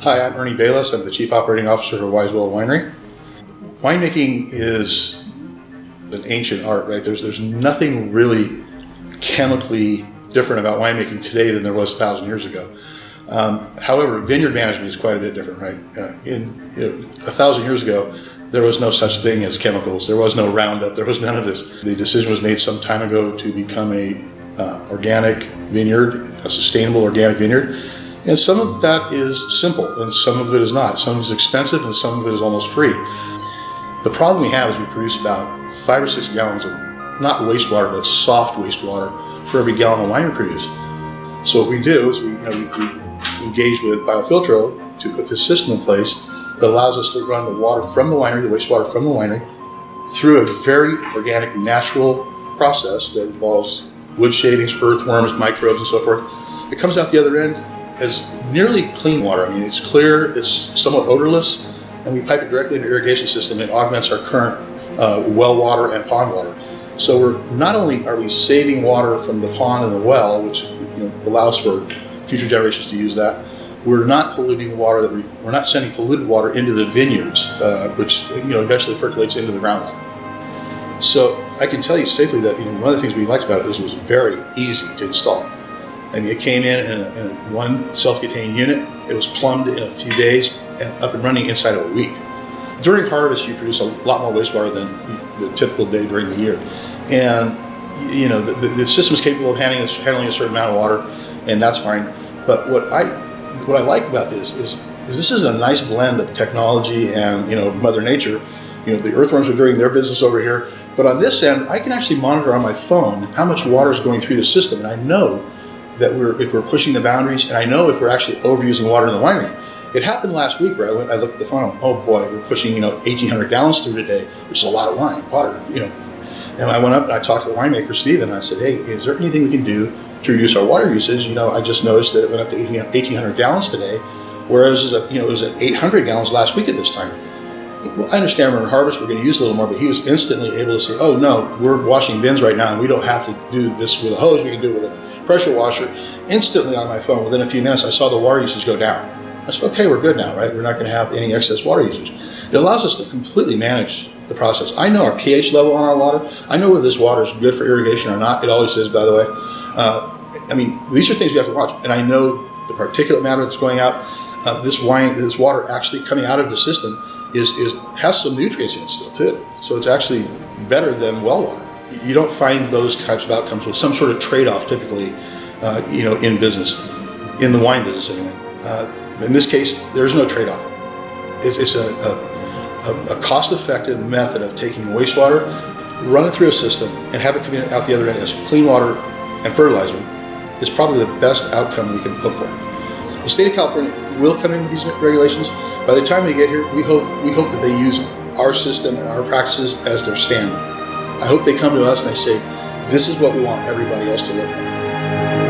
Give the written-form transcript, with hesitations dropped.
Hi, I'm Ernie Bayless. I'm the Chief Operating Officer of Wisewell Winery. Winemaking is an ancient art, right? There's nothing really chemically different about winemaking today than there was 1,000 years ago. However, vineyard management is quite a bit different, right? 1,000 years ago, there was no such thing as chemicals. There was no Roundup. There was none of this. The decision was made some time ago to become a organic vineyard, a sustainable organic vineyard. And some of that is simple, and some of it is not. Some of it is expensive, and some of it is almost free. The problem we have is we produce about 5 or 6 gallons of, not wastewater, but soft wastewater for every gallon of wine we produce. So what we do is we engage with BioFiltro to put this system in place that allows us to run the water from the winery, the wastewater from the winery, through a very organic, natural process that involves wood shavings, earthworms, microbes, and so forth. It comes out the other end as nearly clean water. I mean, it's clear, it's somewhat odorless, and we pipe it directly into the irrigation system. It augments our current well water and pond water. So we're not only are we saving water from the pond and the well, which allows for future generations to use that, we're not polluting the water we're not sending polluted water into the vineyards, which eventually percolates into the groundwater. So I can tell you safely that one of the things we liked about it is it was very easy to install. I mean, it came in one self-contained unit. It was plumbed in a few days and up and running inside of a week. During harvest, you produce a lot more wastewater than the typical day during the year, and the system is capable of handling a certain amount of water, and that's fine. But what I like about this is this is a nice blend of technology and Mother Nature. The earthworms are doing their business over here, but on this end, I can actually monitor on my phone how much water is going through the system, and I know that if we're pushing the boundaries, and I know if we're actually overusing water in the winery. It happened last week where I looked at the phone. Oh boy, we're pushing 1,800 gallons through today, which is a lot of water. And I went up and I talked to the winemaker Steve, and I said, hey, is there anything we can do to reduce our water usage? I just noticed that it went up to 1,800 gallons today, whereas it was at 800 gallons last week at this time. Well, I understand we're in harvest, we're going to use a little more, but he was instantly able to say, oh no, we're washing bins right now, and we don't have to do this with a hose. We can do it with a pressure washer. Instantly on my phone, within a few minutes, I saw the water usage go down. I said, okay, we're good now, right? We're not going to have any excess water usage. It allows us to completely manage the process. I know our pH level on our water. I know whether this water is good for irrigation or not. It always is, by the way. These are things we have to watch. And I know the particulate matter that's going out. This water actually coming out of the system has some nutrients in it still too. So it's actually better than well water. You don't find those types of outcomes with some sort of trade-off typically, in business, in the wine business anyway. In this case, there's no trade-off. It's a cost-effective method of taking wastewater, run it through a system, and have it come out the other end as clean water and fertilizer is probably the best outcome we can hope for. The state of California will come in with these regulations. By the time they get here, we hope that they use our system and our practices as their standard. I hope they come to us and they say, this is what we want everybody else to look like.